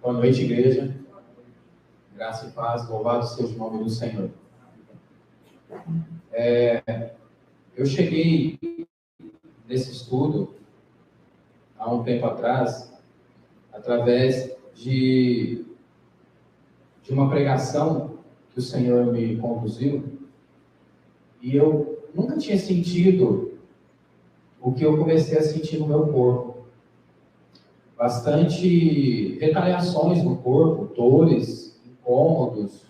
Boa noite, igreja. Graça e paz, louvado seja o nome do Senhor. Eu cheguei nesse estudo há um tempo atrás, através de uma pregação que o Senhor me conduziu, e eu nunca tinha sentido o que eu comecei a sentir no meu corpo. Bastante retaliações no corpo, dores, incômodos,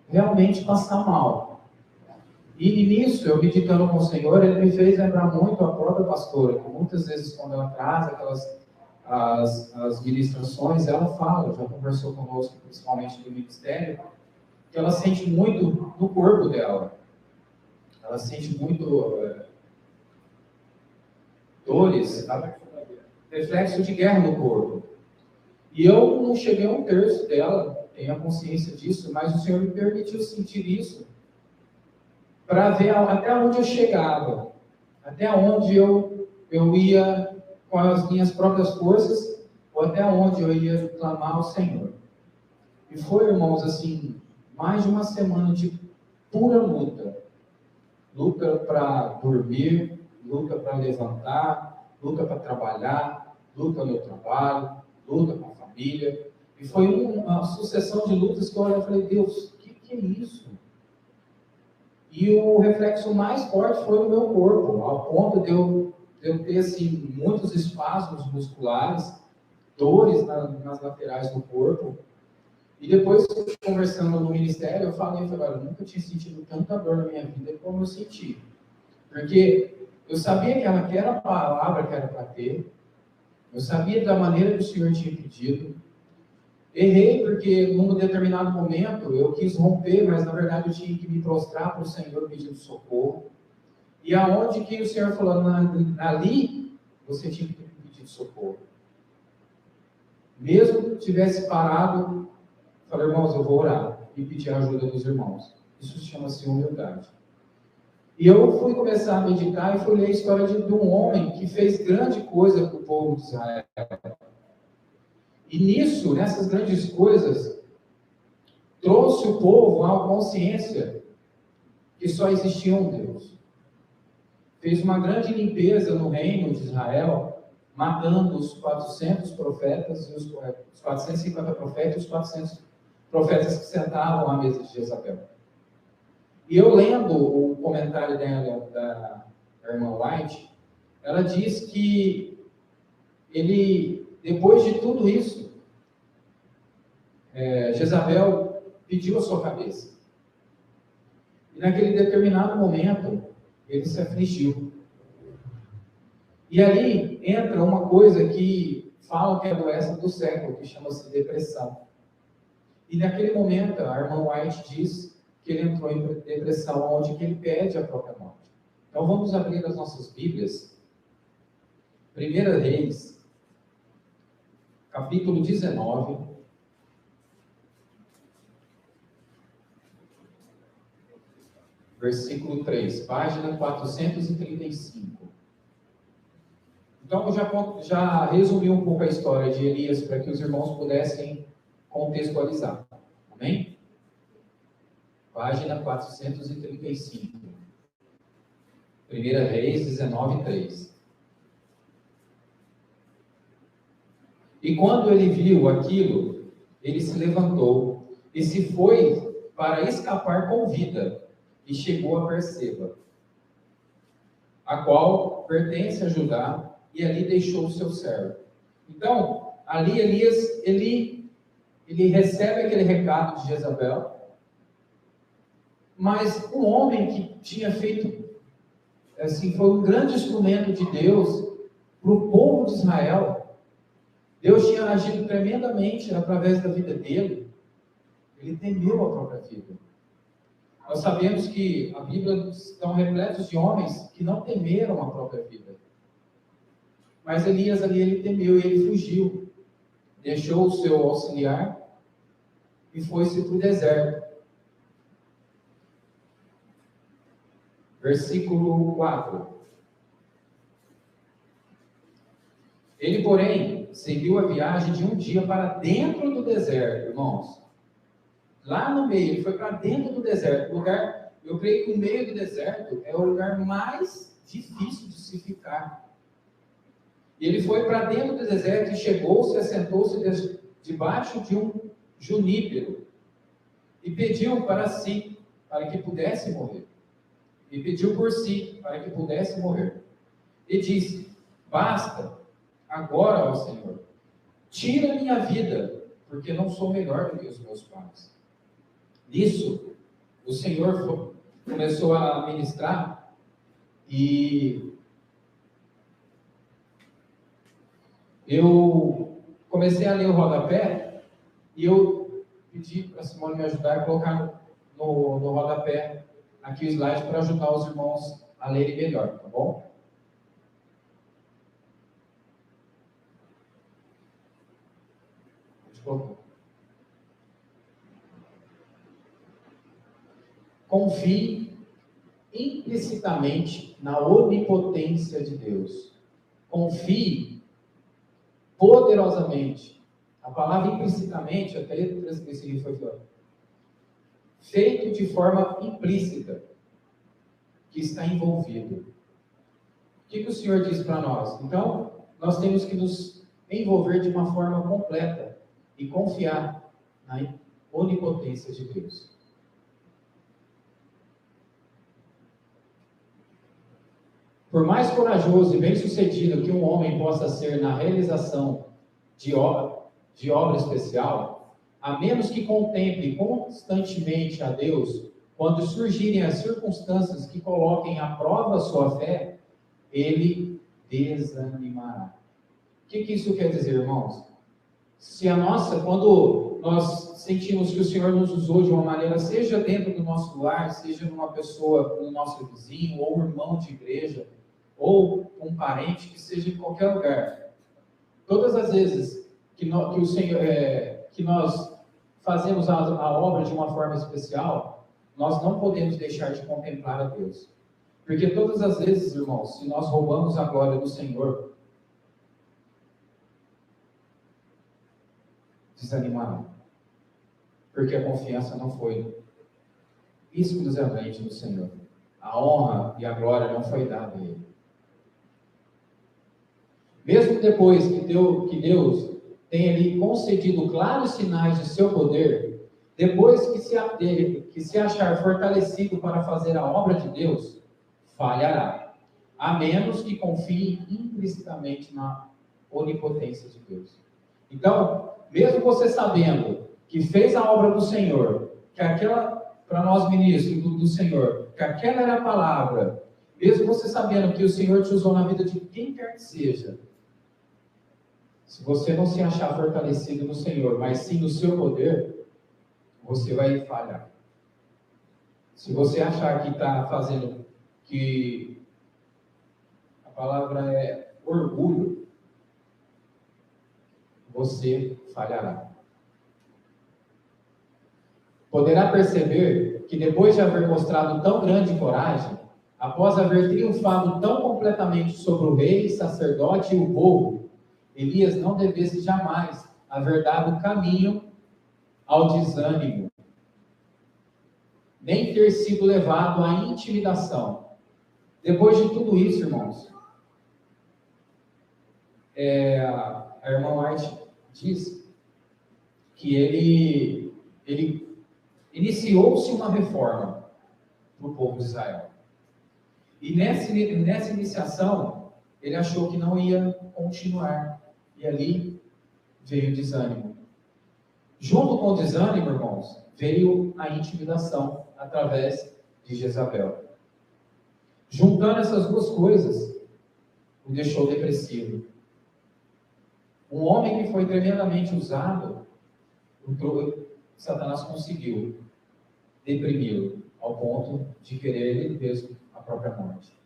realmente passar mal. E nisso, eu meditando com o Senhor, ele me fez lembrar muito a própria pastora, que muitas vezes quando ela traz as ministrações, ela fala, já conversou conosco, principalmente do ministério, que ela sente muito no corpo dela. Ela sente muito dores, reflexo de guerra no corpo. E eu não cheguei a um terço dela, tenho a consciência disso, mas o Senhor me permitiu sentir isso para ver até onde eu chegava, até onde eu ia com as minhas próprias forças, ou até onde eu ia clamar ao Senhor. E foi, irmãos, assim, mais de uma semana de pura luta. Luta para dormir, luta para levantar, luta para trabalhar, luta no trabalho, luta com a família. E foi uma sucessão de lutas que eu olhei e falei, Deus, o que é isso? E o reflexo mais forte foi no meu corpo, ao ponto de eu ter assim, muitos espasmos musculares, dores nas laterais do corpo. E depois, conversando no ministério, eu falei, eu nunca tinha sentido tanta dor na minha vida como eu senti. Porque eu sabia que era a palavra que era para ter, eu sabia da maneira que o Senhor tinha pedido. Errei porque, num determinado momento, eu quis romper, mas na verdade eu tinha que me prostrar para o Senhor pedindo socorro. E aonde que o Senhor falou, ali, você tinha que pedir socorro. Mesmo que tivesse parado, falei, irmãos, eu vou orar e pedir a ajuda dos irmãos. Isso chama-se humildade. E eu fui começar a meditar e fui ler a história de um homem que fez grande coisa para o povo de Israel. E nisso, nessas grandes coisas, trouxe o povo à consciência que só existia um Deus. Fez uma grande limpeza no reino de Israel, matando os 400 profetas, os 450 profetas e os 400 profetas que sentavam à mesa de Jezabel. E eu lendo o comentário dela, da irmã White, ela diz que ele, depois de tudo isso, Jezabel pediu a sua cabeça. E naquele determinado momento, ele se afligiu. E ali entra uma coisa que fala que é a doença do século, que chama-se depressão. E naquele momento, a irmã White diz que ele entrou em depressão, onde que ele pede a própria morte. Então vamos abrir as nossas Bíblias. 1 Reis, capítulo 19. Versículo 3, página 435. Então, eu já resumi um pouco a história de Elias para que os irmãos pudessem contextualizar. Amém? Página 435. 1 Reis 19, 3. E quando ele viu aquilo, ele se levantou e se foi para escapar com vida, e chegou a Berseba, a qual pertence a Judá, e ali deixou o seu servo. Então, ali Elias, ele recebe aquele recado de Jezabel, mas um homem que tinha feito, assim, foi um grande instrumento de Deus para o povo de Israel. Deus tinha agido tremendamente através da vida dele. Ele temeu a própria vida. Nós sabemos que a Bíblia estão repletos de homens que não temeram a própria vida. Mas Elias ali, ele temeu e ele fugiu. Deixou o seu auxiliar e foi-se para o deserto. Versículo 4. Ele, porém, seguiu a viagem de um dia para dentro do deserto, irmãos. Lá no meio, ele foi para dentro do deserto. Lugar, eu creio que o meio do deserto é o lugar mais difícil de se ficar. E ele foi para dentro do deserto e chegou-se e assentou-se debaixo de um junípero e pediu para si, para que pudesse morrer. E pediu por si, para que pudesse morrer. E disse: basta, agora, ó Senhor, tira minha vida, porque não sou melhor do que os meus pais. Nisso, o Senhor começou a ministrar e eu comecei a ler o rodapé e eu pedi para a Simone me ajudar a colocar no rodapé aqui o slide para ajudar os irmãos a lerem melhor, tá bom? Confie implicitamente na onipotência de Deus. Confie poderosamente. A palavra implicitamente, até transgressir foi feito de forma implícita, que está envolvido. O que o Senhor diz para nós? Então, nós temos que nos envolver de uma forma completa e confiar na onipotência de Deus. Por mais corajoso e bem-sucedido que um homem possa ser na realização de obra especial, a menos que contemple constantemente a Deus, quando surgirem as circunstâncias que coloquem à prova a sua fé, ele desanimará. O que isso quer dizer, irmãos? Quando nós sentimos que o Senhor nos usou de uma maneira, seja dentro do nosso lar, seja numa pessoa, no nosso vizinho, ou um irmão de igreja, ou um parente, que seja em qualquer lugar. Todas as vezes que nós fazemos a obra de uma forma especial, nós não podemos deixar de contemplar a Deus. Porque todas as vezes, irmãos, se nós roubamos a glória do Senhor, desanimarão. Porque a confiança não foi exclusivamente no Senhor. A honra e a glória não foi dada a Ele. Mesmo depois que Deus tenha lhe concedido claros sinais de seu poder, depois que se achar fortalecido para fazer a obra de Deus, falhará, a menos que confie implicitamente na onipotência de Deus. Então, mesmo você sabendo que fez a obra do Senhor, que aquela, para nós ministros do Senhor, que aquela era a palavra, mesmo você sabendo que o Senhor te usou na vida de quem quer que seja, se você não se achar fortalecido no Senhor, mas sim no seu poder, você vai falhar. Se você achar que está fazendo, que a palavra é orgulho, você falhará. Poderá perceber que depois de haver mostrado tão grande coragem, após haver triunfado tão completamente sobre o rei, sacerdote e o povo, Elias não devesse jamais haver dado caminho ao desânimo, nem ter sido levado à intimidação. Depois de tudo isso, irmãos, a irmã Arte diz que ele iniciou-se uma reforma para o povo de Israel. E nessa iniciação, ele achou que não ia continuar. E ali veio o desânimo. Junto com o desânimo, irmãos, veio a intimidação através de Jezabel. Juntando essas duas coisas, o deixou depressivo. Um homem que foi tremendamente usado, Satanás conseguiu deprimi-lo, ao ponto de querer ele mesmo a própria morte.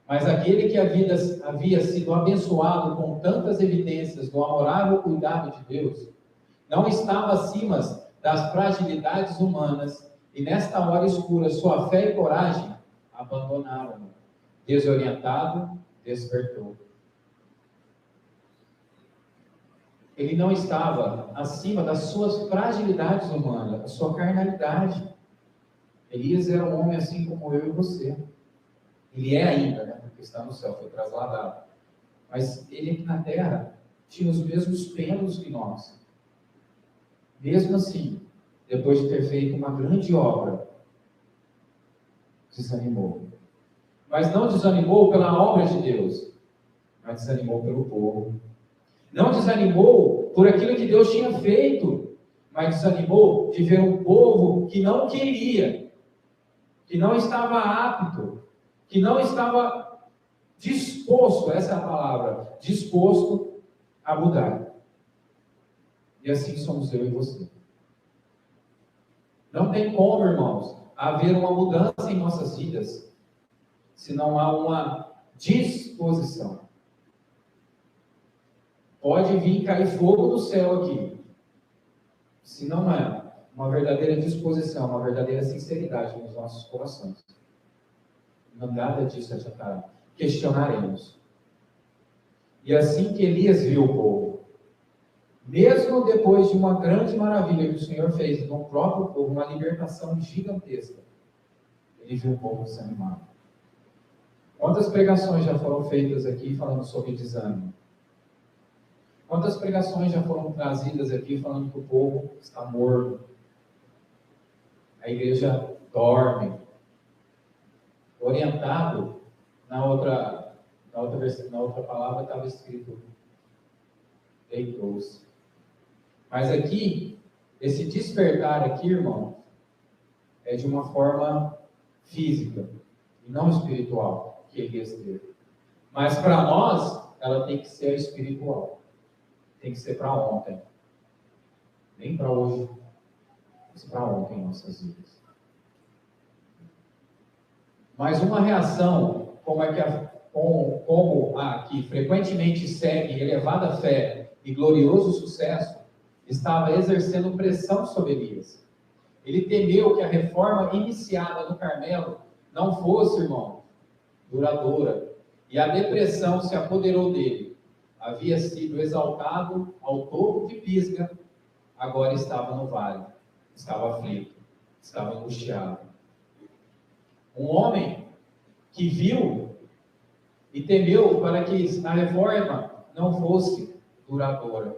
Mas aquele que havia sido abençoado com tantas evidências do amorável cuidado de Deus, não estava acima das fragilidades humanas, e nesta hora escura, sua fé e coragem abandonaram-no. Desorientado, despertou. ele não estava acima das suas fragilidades humanas, da sua carnalidade. Elias era um homem assim como eu e você. Ele é ainda, né? Porque está no céu, foi trasladado. Mas ele aqui na terra tinha os mesmos pelos que nós. Mesmo assim, depois de ter feito uma grande obra, desanimou. Mas não desanimou pela obra de Deus, mas desanimou pelo povo. Não desanimou por aquilo que Deus tinha feito, mas desanimou de ver um povo que não queria, que não estava apto, que não estava disposto, essa é a palavra, disposto a mudar. E assim somos eu e você. Não tem como, irmãos, haver uma mudança em nossas vidas se não há uma disposição. Pode vir cair fogo do céu aqui, se não é uma verdadeira disposição, uma verdadeira sinceridade nos nossos corações. Nada disso adiantará. Questionaremos. E assim que Elias viu o povo, mesmo depois de uma grande maravilha que o Senhor fez no próprio povo, uma libertação gigantesca, ele viu o povo desanimado. Quantas pregações já foram feitas aqui falando sobre desânimo? Quantas pregações já foram trazidas aqui falando que o povo está morto? A igreja dorme. Orientado, na outra palavra estava escrito deitou-se. Mas aqui, esse despertar aqui, irmão, é de uma forma física e não espiritual que Elias teve. Mas para nós, ela tem que ser espiritual. Tem que ser para ontem. Nem para hoje, mas para ontem em nossas vidas. Mas uma reação, como a que frequentemente segue elevada fé e glorioso sucesso, estava exercendo pressão sobre Elias. Ele temeu que a reforma iniciada no Carmelo não fosse, irmão, duradoura. E a depressão se apoderou dele. Havia sido exaltado ao topo de Pisga, agora estava no vale. Estava aflito, estava angustiado. Um homem que viu e temeu para que a reforma não fosse duradoura.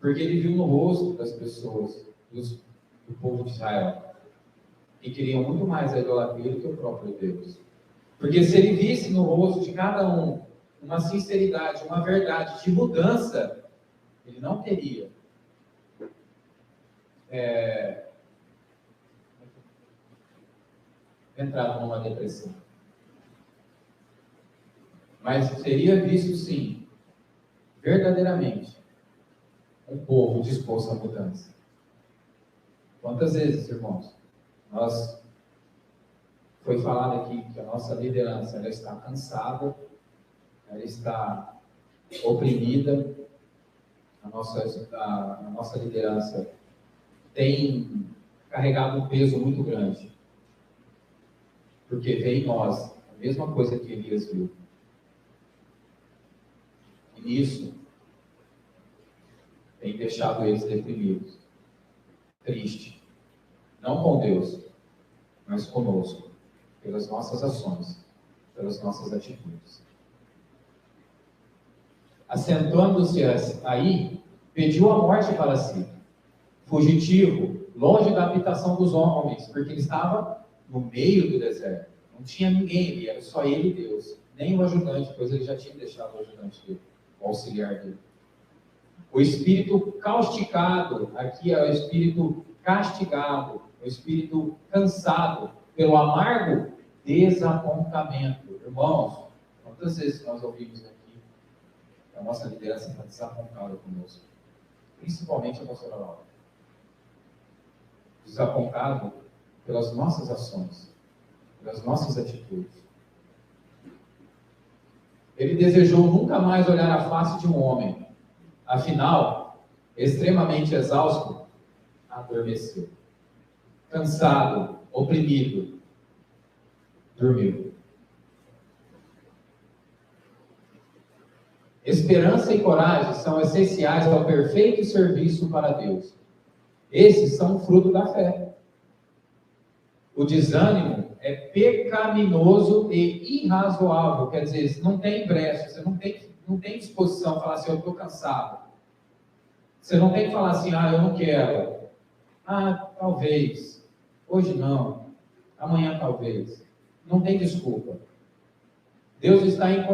Porque ele viu no rosto das pessoas, do povo de Israel, que queriam muito mais a idolatria do que o próprio Deus. Porque se ele visse no rosto de cada um uma sinceridade, uma verdade de mudança, ele não teria entrado numa depressão. Mas teria visto, sim, verdadeiramente, um povo disposto à mudança. Quantas vezes, irmãos, foi falado aqui que a nossa liderança ela está cansada, ela está oprimida, a nossa liderança tem carregado um peso muito grande, porque vê em nós a mesma coisa que Elias viu. E isso tem deixado eles deprimidos, tristes, não com Deus, mas conosco, pelas nossas ações, pelas nossas atitudes. Assentando-se aí, pediu a morte para si, fugitivo, longe da habitação dos homens, porque ele estava no meio do deserto. Não tinha ninguém ali, era só ele e Deus. Nem o ajudante, pois ele já tinha deixado o ajudante dele, o auxiliar dele. O espírito causticado, aqui é o espírito castigado, o espírito cansado pelo amargo desapontamento. Irmãos, quantas vezes nós ouvimos aqui a nossa liderança está desapontada conosco, principalmente a pastora Laura. Desapontado pelas nossas ações, pelas nossas atitudes. Ele desejou nunca mais olhar a face de um homem. Afinal, extremamente exausto, adormeceu. Cansado, oprimido, dormiu. Esperança e coragem são essenciais ao perfeito serviço para Deus. Esses são fruto da fé. O desânimo é pecaminoso e irrazoável, quer dizer, não tem brecha, você não tem disposição a falar assim, eu estou cansado. Você não tem que falar assim, eu não quero. Talvez. Hoje não. Amanhã talvez. Não tem desculpa. Deus está em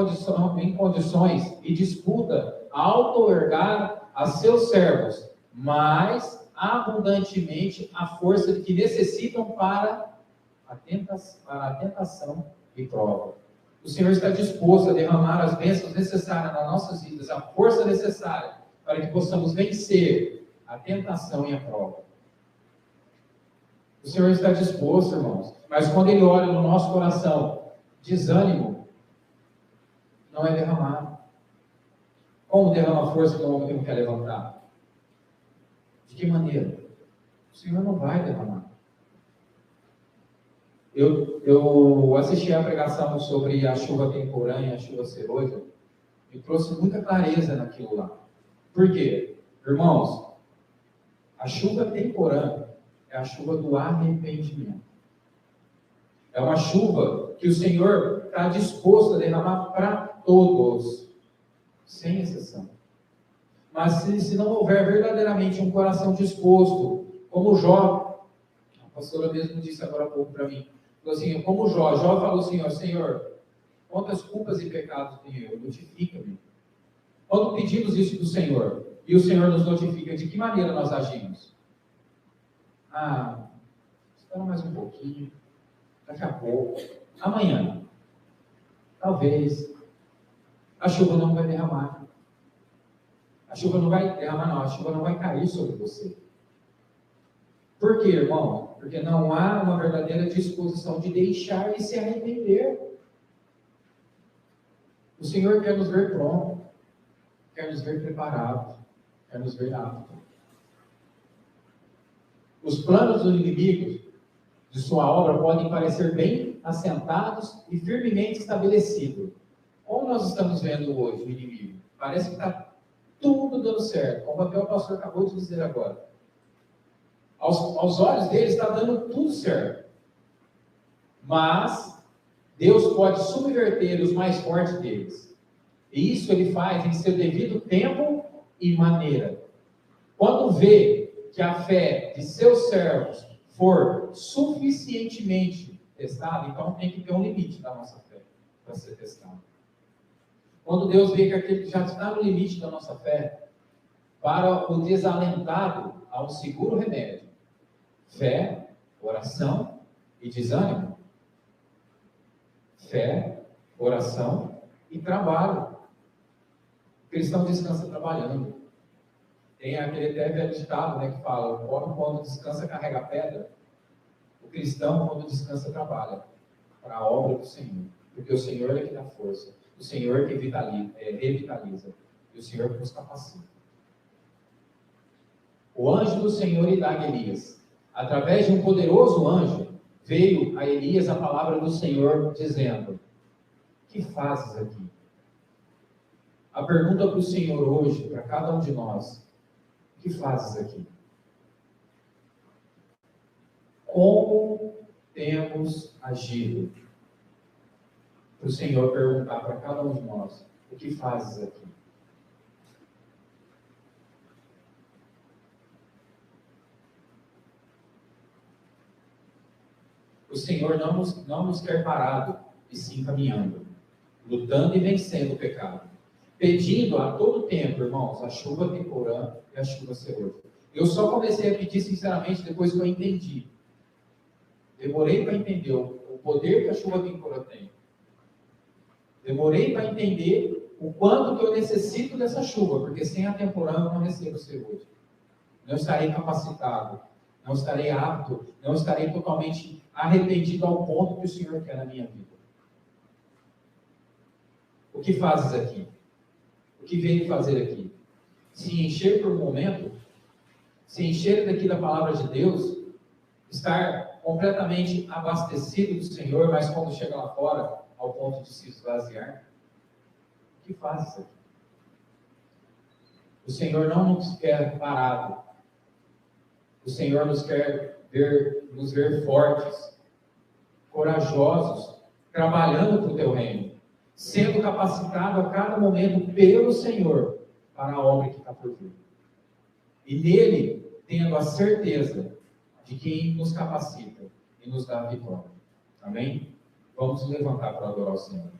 condições e disputa a outorgar a seus servos, mais abundantemente a força que necessitam para a tentação e prova. O Senhor está disposto a derramar as bênçãos necessárias nas nossas vidas, a força necessária para que possamos vencer a tentação e a prova. O Senhor está disposto, irmãos, mas quando Ele olha no nosso coração, desânimo não é derramado. Como derrama força no homem que não quer levantar? De que maneira? O Senhor não vai derramar. Eu assisti a pregação sobre a chuva temporânea e a chuva serôdia e trouxe muita clareza naquilo lá. Por quê? Irmãos, a chuva temporânea é a chuva do arrependimento. É uma chuva que o Senhor está disposto a derramar para todos, sem exceção. Mas se não houver verdadeiramente um coração disposto, como Jó, a pastora mesmo disse agora há pouco para mim, falou assim, como Jó falou assim, Senhor, quantas culpas e pecados tenho eu? Notifica-me. Quando pedimos isso do Senhor, e o Senhor nos notifica, de que maneira nós agimos? Espera mais um pouquinho, daqui a pouco, amanhã, talvez, a chuva não vai derramar. A chuva não vai derramar, não, a chuva não vai cair sobre você. Por quê, irmão? Porque não há uma verdadeira disposição de deixar e se arrepender. O Senhor quer nos ver prontos, quer nos ver preparados, quer nos ver aptos. Os planos do inimigo de sua obra podem parecer bem assentados e firmemente estabelecidos. Como nós estamos vendo hoje o inimigo? Parece que está tudo dando certo, como até o pastor acabou de dizer agora. Aos olhos deles está dando tudo certo. Mas Deus pode subverter os mais fortes deles. E isso Ele faz em seu devido tempo e maneira. Quando vê que a fé de seus servos for suficientemente testada, então tem que ter um limite da nossa fé para ser testada. Quando Deus vê que aquele que já está no limite da nossa fé, para o desalentado há um seguro remédio: fé, oração e desânimo. Fé, oração e trabalho. O cristão descansa trabalhando. Tem aquele até velho ditado, que fala: o pobre quando descansa carrega pedra. O cristão quando descansa trabalha para a obra do Senhor. Porque o Senhor é que dá força. O Senhor que revitaliza. E o Senhor que nos capacita. O anjo do Senhor indaga Elias. Através de um poderoso anjo, veio a Elias a palavra do Senhor, dizendo: que fazes aqui? A pergunta para o Senhor hoje, para cada um de nós: o que fazes aqui? Como temos agido? Para o Senhor perguntar para cada um de nós: o que fazes aqui? O Senhor não nos quer parado, e sim caminhando, lutando e vencendo o pecado, pedindo a todo tempo, irmãos, a chuva temporã e a chuva serôdia. Eu só comecei a pedir sinceramente depois que eu entendi. Demorei para entender o poder que a chuva temporã tem. Demorei para entender o quanto que eu necessito dessa chuva, porque sem a temporã eu não recebo serôdia. Não estarei capacitado, não estarei apto, não estarei totalmente arrependido ao ponto que o Senhor quer na minha vida. O que fazes aqui? O que veio fazer aqui? Se encher por um momento, se encher daqui da palavra de Deus, estar completamente abastecido do Senhor, mas quando chega lá fora, ao ponto de se esvaziar. O que fazes aqui? O Senhor não nos quer parado. O Senhor nos quer nos ver fortes, corajosos, trabalhando para o teu reino, sendo capacitado a cada momento pelo Senhor para a obra que está por vir. E nele, tendo a certeza de quem nos capacita e nos dá a vitória. Amém? Vamos nos levantar para adorar o Senhor.